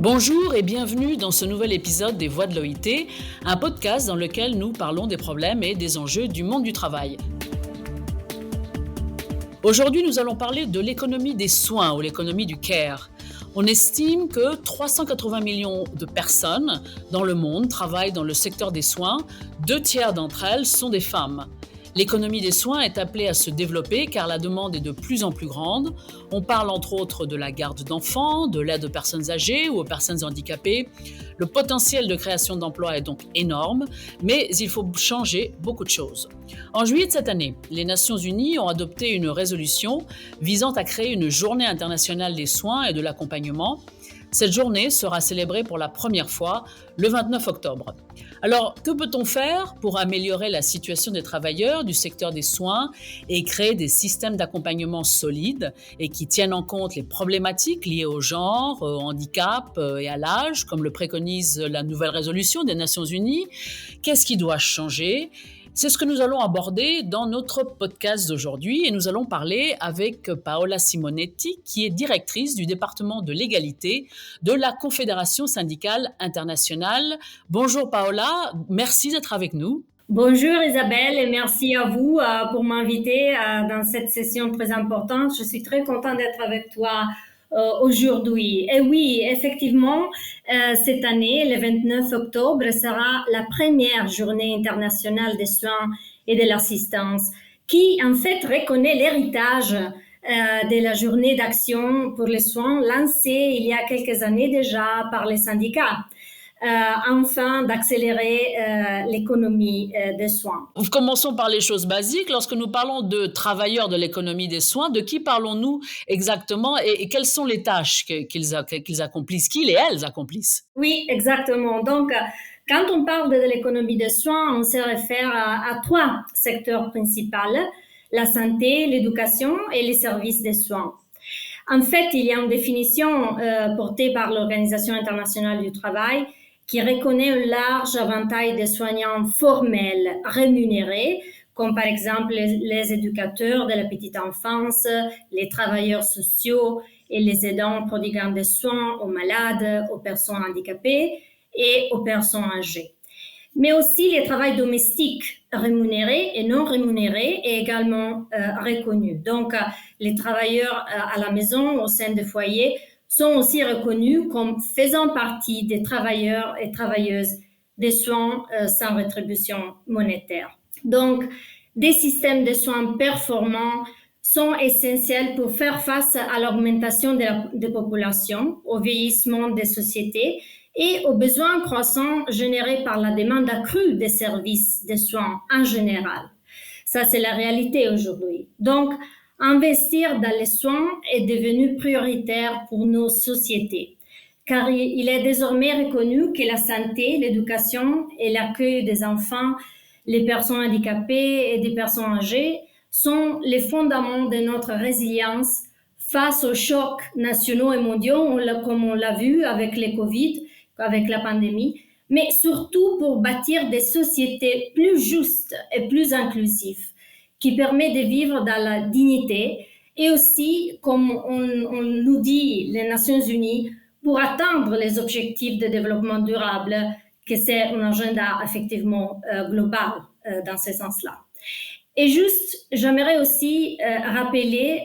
Bonjour et bienvenue dans ce nouvel épisode des Voix de l'OIT, un podcast dans lequel nous parlons des problèmes et des enjeux du monde du travail. Aujourd'hui, nous allons parler de l'économie des soins ou l'économie du care. On estime que 380 millions de personnes dans le monde travaillent dans le secteur des soins. 2/3 d'entre elles sont des femmes. L'économie des soins est appelée à se développer car la demande est de plus en plus grande. On parle entre autres de la garde d'enfants, de l'aide aux personnes âgées ou aux personnes handicapées. Le potentiel de création d'emplois est donc énorme, mais il faut changer beaucoup de choses. En juillet de cette année, les Nations Unies ont adopté une résolution visant à créer une journée internationale des soins et de l'accompagnement. Cette journée sera célébrée pour la première fois le 29 octobre. Alors, que peut-on faire pour améliorer la situation des travailleurs du secteur des soins et créer des systèmes d'accompagnement solides et qui tiennent en compte les problématiques liées au genre, au handicap et à l'âge, comme le préconise la nouvelle résolution des Nations Unies? Qu'est-ce qui doit changer? C'est ce que nous allons aborder dans notre podcast d'aujourd'hui et nous allons parler avec Paola Simonetti, qui est directrice du département de l'égalité de la Confédération syndicale internationale. Bonjour Paola, merci d'être avec nous. Bonjour Isabelle et merci à vous pour m'inviter dans cette session très importante. Je suis très contente d'être avec toi aujourd'hui. Et oui, effectivement, cette année, le 29 octobre, sera la première journée internationale des soins et de l'assistance qui, en fait, reconnaît l'héritage de la journée d'action pour les soins lancée il y a quelques années déjà par les syndicats. Afin d'accélérer l'économie des soins. Commençons par les choses basiques. Lorsque nous parlons de travailleurs de l'économie des soins, de qui parlons-nous exactement et quelles sont les tâches qu'ils accomplissent, qu'ils et elles accomplissent? Oui, exactement. Donc, quand on parle de l'économie des soins, on se réfère à trois secteurs principaux, la santé, l'éducation et les services de soins. En fait, il y a une définition portée par l'Organisation internationale du travail qui reconnaît un large éventail de soignants formels rémunérés, comme par exemple les éducateurs de la petite enfance, les travailleurs sociaux et les aidants prodiguant des soins aux malades, aux personnes handicapées et aux personnes âgées. Mais aussi les travails domestiques rémunérés et non rémunérés est également reconnu. Donc, les travailleurs à la maison, au sein des foyers, sont aussi reconnus comme faisant partie des travailleurs et travailleuses des soins sans rétribution monétaire. Donc, des systèmes de soins performants sont essentiels pour faire face à l'augmentation des populations, au vieillissement des sociétés et aux besoins croissants générés par la demande accrue des services de soins en général. Ça, c'est la réalité aujourd'hui. Donc, investir dans les soins est devenu prioritaire pour nos sociétés, car il est désormais reconnu que la santé, l'éducation et l'accueil des enfants, les personnes handicapées et des personnes âgées sont les fondements de notre résilience face aux chocs nationaux et mondiaux, comme on l'a vu avec les Covid, avec la pandémie, mais surtout pour bâtir des sociétés plus justes et plus inclusives, qui permettent de vivre dans la dignité et aussi, comme on nous dit les Nations Unies, pour atteindre les objectifs de développement durable, que c'est un agenda effectivement global dans ce sens-là. Et juste, j'aimerais aussi rappeler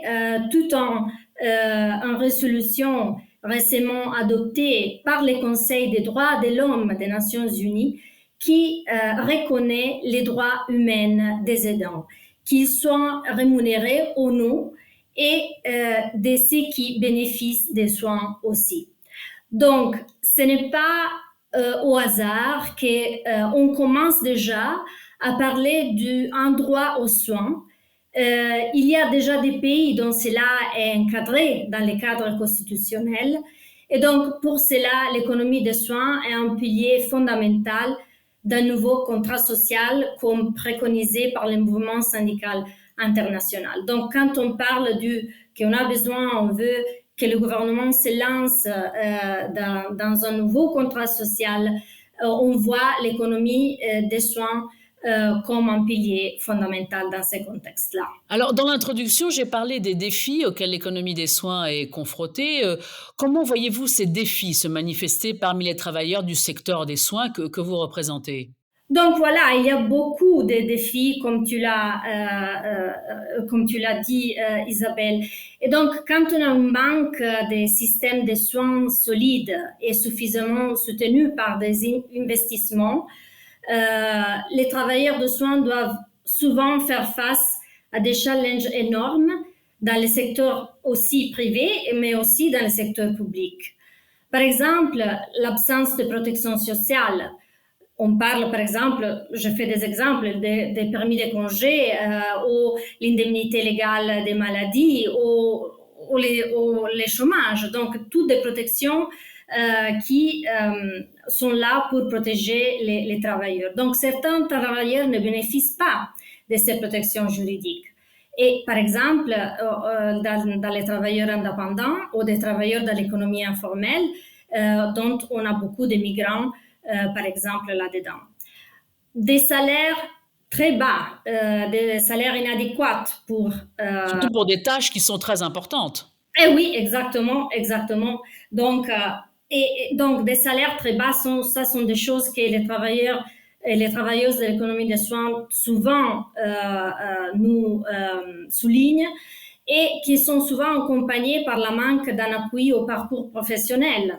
tout en résolution récemment adoptée par le Conseil des droits de l'homme des Nations Unies qui reconnaît les droits humains des aidants, qu'ils soient rémunérés ou non, et de ceux qui bénéficient des soins aussi. Donc, ce n'est pas au hasard qu'on commence déjà à parler d'un droit aux soins. Il y a déjà des pays dont cela est encadré dans les cadres constitutionnels. Et donc, pour cela, l'économie des soins est un pilier fondamental d'un nouveau contrat social comme préconisé par le mouvement syndical international. Donc, quand on parle qu'on a besoin, on veut que le gouvernement se lance dans un nouveau contrat social, on voit l'économie des soins comme un pilier fondamental dans ces contextes-là. Alors, dans l'introduction, j'ai parlé des défis auxquels l'économie des soins est confrontée. Comment voyez-vous ces défis se manifester parmi les travailleurs du secteur des soins que vous représentez? Donc voilà, il y a beaucoup de défis, comme tu l'as dit, Isabelle. Et donc, quand on a un manque de systèmes de soins solides et suffisamment soutenus par des investissements, les travailleurs de soins doivent souvent faire face à des challenges énormes dans le secteur aussi privé, mais aussi dans le secteur public. Par exemple, l'absence de protection sociale. On parle, par exemple, je fais des exemples, des permis de congé ou l'indemnité légale des maladies ou les chômages. Donc, toutes des protections qui sont là pour protéger les travailleurs. Donc, certains travailleurs ne bénéficient pas de ces protections juridiques. Et par exemple, dans les travailleurs indépendants ou des travailleurs de l'économie informelle, dont on a beaucoup de migrants, par exemple, là-dedans. Des salaires très bas, des salaires inadéquats pour... Surtout pour des tâches qui sont très importantes. Eh oui, exactement, exactement. Donc, donc des salaires très bas, ça sont des choses que les travailleurs et les travailleuses de l'économie des soins souvent nous soulignent et qui sont souvent accompagnés par le manque d'un appui au parcours professionnel.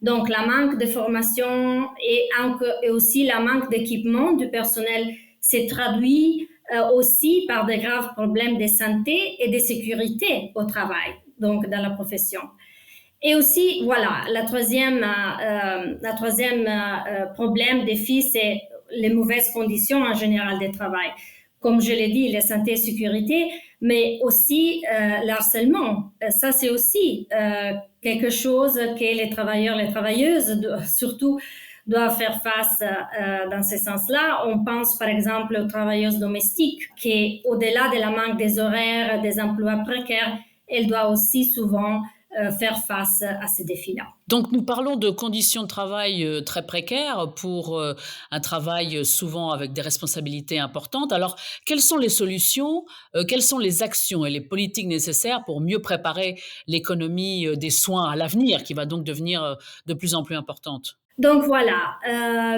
Donc, la manque de formation et aussi la manque d'équipement du personnel s'est traduit aussi par de graves problèmes de santé et de sécurité au travail, donc dans la profession. Et aussi, voilà, la troisième problème, défi, c'est les mauvaises conditions en général de travail. Comme je l'ai dit, la santé et la sécurité, mais aussi l'harcèlement. Ça, c'est aussi quelque chose que les travailleurs, les travailleuses, surtout, doivent faire face dans ce sens-là. On pense par exemple aux travailleuses domestiques qui, au-delà de la manque des horaires, des emplois précaires, elles doivent aussi souvent faire face à ces défis-là. Donc nous parlons de conditions de travail très précaires pour un travail souvent avec des responsabilités importantes. Alors, quelles sont les solutions, quelles sont les actions et les politiques nécessaires pour mieux préparer l'économie des soins à l'avenir, qui va donc devenir de plus en plus importante? Donc voilà,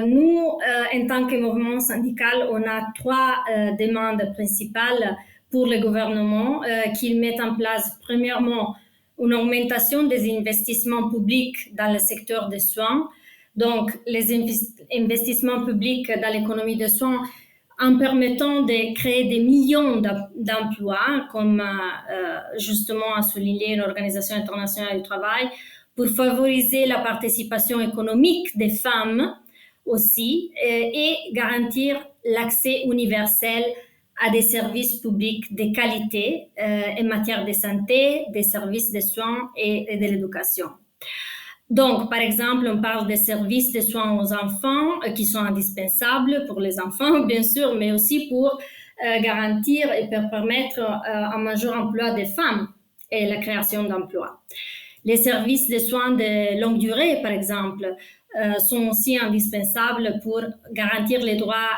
nous, en tant que mouvement syndical, on a trois demandes principales pour le gouvernement qu'ils mettent en place. Premièrement, une augmentation des investissements publics dans le secteur des soins. Donc, les investissements publics dans l'économie des soins en permettant de créer des millions d'emplois, comme justement a souligné l'Organisation internationale du travail, pour favoriser la participation économique des femmes aussi et garantir l'accès universel à des services publics de qualité en matière de santé, des services de soins et de l'éducation. Donc, par exemple, on parle des services de soins aux enfants qui sont indispensables pour les enfants, bien sûr, mais aussi pour garantir et permettre un majeur emploi des femmes et la création d'emplois. Les services de soins de longue durée, par exemple, sont aussi indispensables pour garantir les droits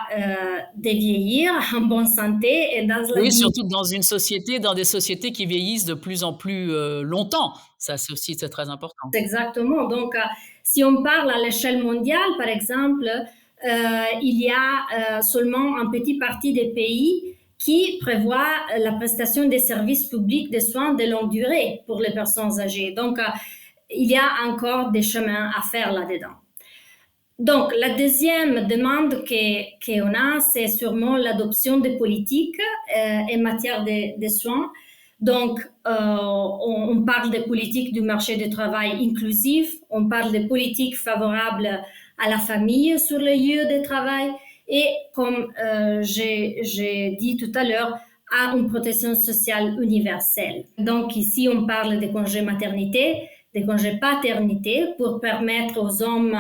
de vieillir en bonne santé et dans la Oui, vie. surtout dans des sociétés qui vieillissent de plus en plus longtemps. Ça, c'est aussi c'est très important. Exactement. Donc, si on parle à l'échelle mondiale, par exemple, il y a seulement un petit parti des pays qui prévoit la prestation des services publics de soins de longue durée pour les personnes âgées. Donc, il y a encore des chemins à faire là-dedans. Donc, la deuxième demande qu'on a, c'est sûrement l'adoption des politiques en matière de soins. Donc, on parle des politiques du marché du travail inclusif, on parle des politiques favorables à la famille sur le lieu de travail et, comme j'ai dit tout à l'heure, à une protection sociale universelle. Donc, ici, on parle des congés maternité, des congés paternité pour permettre aux hommes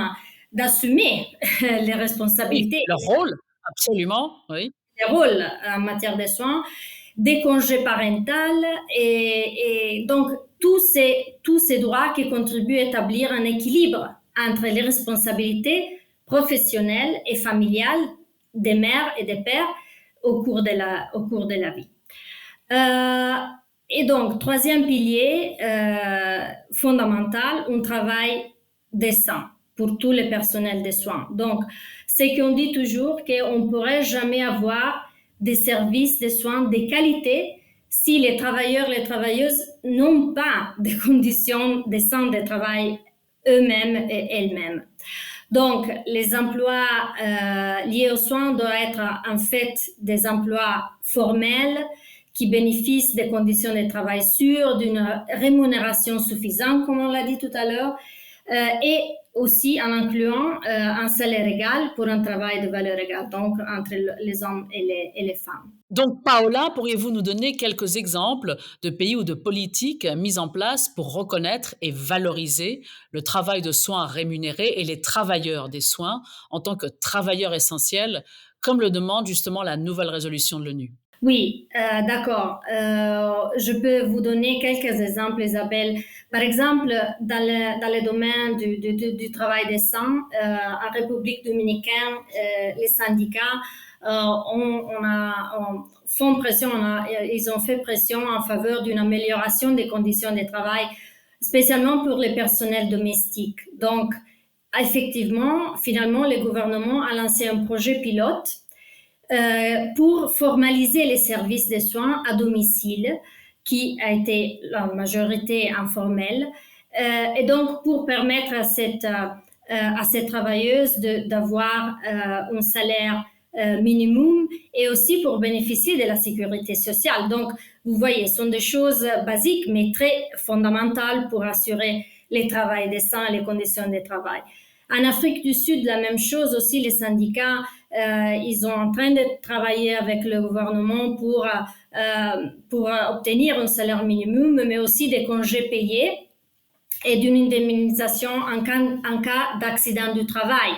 d'assumer les Oui, responsabilités, leur rôle, absolument, oui. les rôles en matière de soins, des congés parentaux et donc tous ces droits qui contribuent à établir un équilibre entre les responsabilités professionnelles et familiales des mères et des pères au cours de la vie. Et donc, troisième pilier fondamental, un travail décent pour tous les personnels de soins. Donc, c'est qu'on dit toujours qu'on ne pourrait jamais avoir des services de soins de qualité si les travailleurs, les travailleuses n'ont pas des conditions décentes de travail eux-mêmes et elles-mêmes. Donc, les emplois liés aux soins doivent être en fait des emplois formels qui bénéficient des conditions de travail sûres, d'une rémunération suffisante, comme on l'a dit tout à l'heure, et aussi en incluant un salaire égal pour un travail de valeur égale, donc entre les hommes et les femmes. Donc, Paola, pourriez-vous nous donner quelques exemples de pays ou de politiques mises en place pour reconnaître et valoriser le travail de soins rémunéré et les travailleurs des soins en tant que travailleurs essentiels, comme le demande justement la nouvelle résolution de l'ONU? Oui, d'accord. Je peux vous donner quelques exemples, Isabelle. Par exemple, dans le domaine du travail décent, en République dominicaine, les syndicats font pression, ils ont fait pression en faveur d'une amélioration des conditions de travail, spécialement pour les personnels domestiques. Donc, effectivement, finalement, le gouvernement a lancé un projet pilote pour formaliser les services de soins à domicile, qui a été la majorité informelle, et donc pour permettre à ces travailleuses d'avoir un salaire minimum et aussi pour bénéficier de la sécurité sociale. Donc, vous voyez, ce sont des choses basiques, mais très fondamentales pour assurer les travail décents et les conditions de travail. En Afrique du Sud, la même chose aussi, les syndicats, ils sont en train de travailler avec le gouvernement pour obtenir un salaire minimum, mais aussi des congés payés et d'une indemnisation en cas d'accident du travail.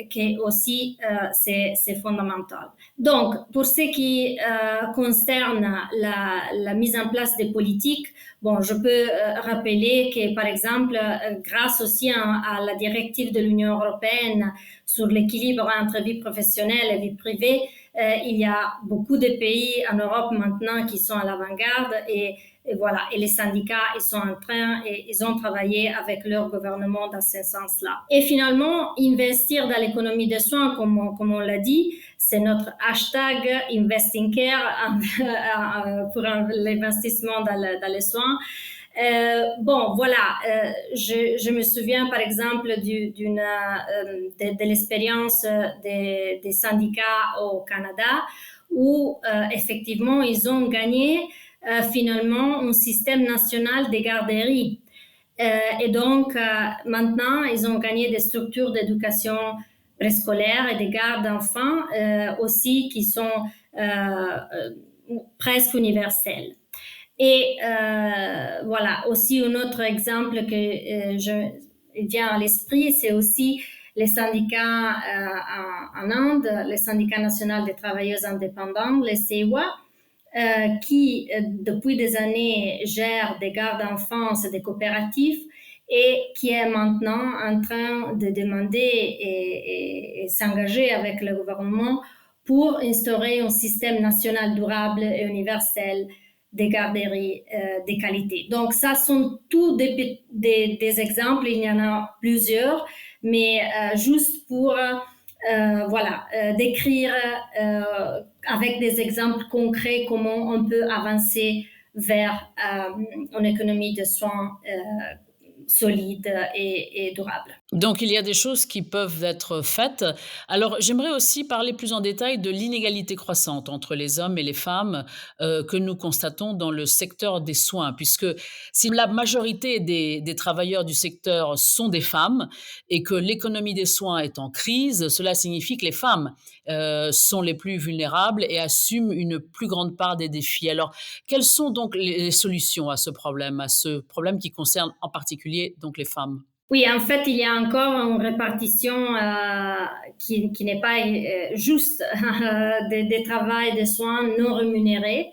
Qui aussi c'est fondamental. Donc, pour ce qui concerne la mise en place des politiques, bon, je peux rappeler que, par exemple, grâce aussi à la directive de l'Union européenne sur l'équilibre entre vie professionnelle et vie privée, il y a beaucoup de pays en Europe maintenant qui sont à l'avant-garde et voilà, et les syndicats, ils ont travaillé avec leur gouvernement dans ce sens-là. Et finalement, investir dans l'économie des soins, comme on l'a dit, c'est notre hashtag Investing Care pour l'investissement dans les soins. Bon, voilà, je me souviens par exemple de l'expérience des syndicats au Canada où effectivement ils ont gagné finalement un système national des garderies. Et donc maintenant ils ont gagné des structures d'éducation préscolaire et des gardes d'enfants aussi qui sont presque universelles. Et voilà, aussi un autre exemple que vient à l'esprit, c'est aussi les syndicats en Inde, le syndicat national des travailleuses indépendantes, le CEWA, qui depuis des années gère des gardes d'enfance et des coopératives et qui est maintenant en train de demander et s'engager avec le gouvernement pour instaurer un système national durable et universel des garderies de qualité. Donc, ça sont tous des exemples, il y en a plusieurs, mais juste pour décrire avec des exemples concrets comment on peut avancer vers une économie de soins solide et durable. Donc, il y a des choses qui peuvent être faites. Alors, j'aimerais aussi parler plus en détail de l'inégalité croissante entre les hommes et les femmes que nous constatons dans le secteur des soins, puisque si la majorité des travailleurs du secteur sont des femmes et que l'économie des soins est en crise, cela signifie que les femmes sont les plus vulnérables et assument une plus grande part des défis. Alors, quelles sont donc les solutions à ce problème qui concerne en particulier donc les femmes? Oui, en fait, il y a encore une répartition qui n'est pas juste des travails de soins non rémunérés,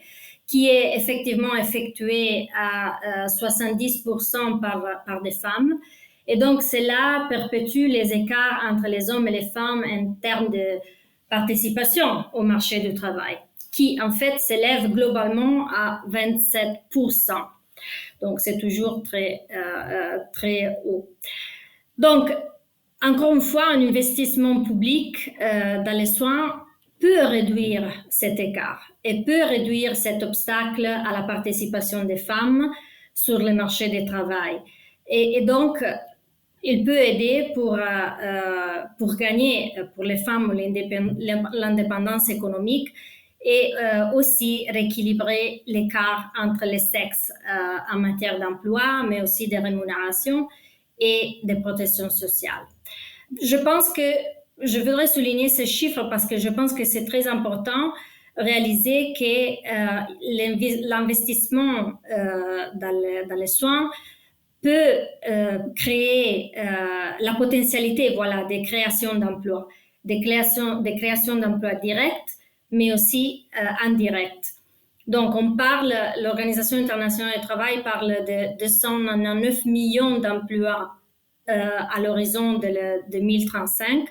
qui est effectivement effectué à 70% par des femmes Et donc, cela perpétue les écarts entre les hommes et les femmes en termes de participation au marché du travail, qui en fait s'élève globalement à 27%. Donc, c'est toujours très haut. Donc, encore une fois, un investissement public dans les soins peut réduire cet écart et peut réduire cet obstacle à la participation des femmes sur le marché du travail. Et donc, il peut aider pour gagner pour les femmes l'indépendance économique et aussi rééquilibrer l'écart entre les sexes en matière d'emploi, mais aussi de rémunération et de protection sociale. Je pense que je voudrais souligner ces chiffres parce que je pense que c'est très important réaliser que l'investissement dans les soins peut créer la potentialité des créations d'emplois, des créations d'emplois directs, mais aussi indirects. Donc, l'Organisation internationale du travail parle de 299 millions d'emplois à l'horizon de 2035.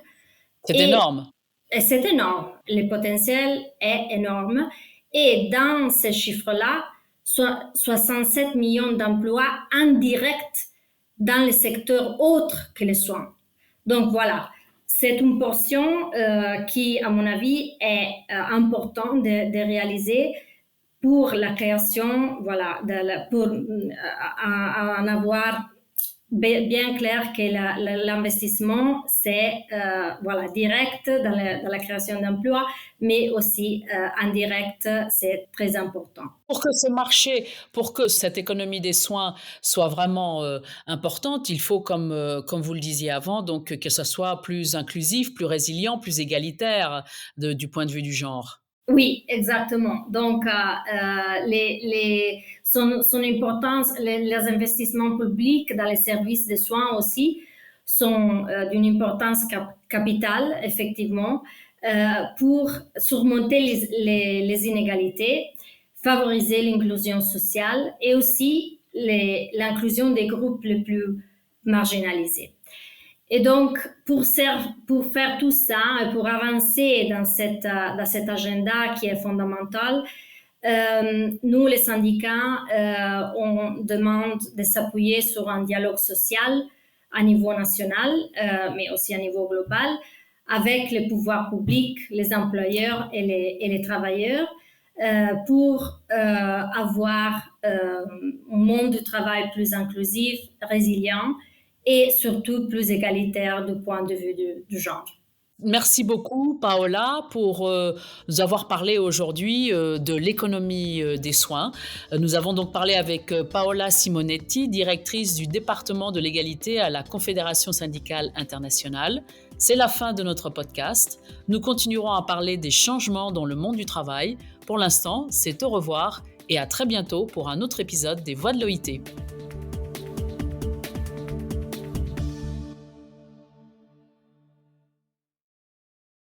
C'est énorme. Et c'est énorme. Le potentiel est énorme. Et dans ces chiffres-là, 67 millions d'emplois indirects dans les secteurs autres que les soins. Donc voilà, c'est une portion qui, à mon avis, est importante de réaliser pour la création, pour en avoir bien clair que l'investissement, c'est direct dans la création d'emplois, mais aussi indirect, c'est très important. Pour que ce marché, pour que cette économie des soins soit vraiment importante, il faut, comme vous le disiez avant, donc que ça soit plus inclusif, plus résilient, plus égalitaire du point de vue du genre. Oui, exactement. Donc, son importance, les investissements publics dans les services de soins aussi sont d'une importance capitale, effectivement, pour surmonter les inégalités, favoriser l'inclusion sociale et aussi l'inclusion des groupes les plus marginalisés. Et donc, pour faire tout ça, et pour avancer dans cet agenda qui est fondamental, nous, les syndicats, on demande de s'appuyer sur un dialogue social à niveau national, mais aussi à niveau global, avec les pouvoirs publics, les employeurs et les travailleurs, pour avoir un monde du travail plus inclusif, résilient, et surtout plus égalitaire du point de vue du genre. Merci beaucoup, Paola, pour nous avoir parlé aujourd'hui de l'économie des soins. Nous avons donc parlé avec Paola Simonetti, directrice du département de l'égalité à la Confédération syndicale internationale. C'est la fin de notre podcast. Nous continuerons à parler des changements dans le monde du travail. Pour l'instant, c'est au revoir et à très bientôt pour un autre épisode des Voix de l'OIT.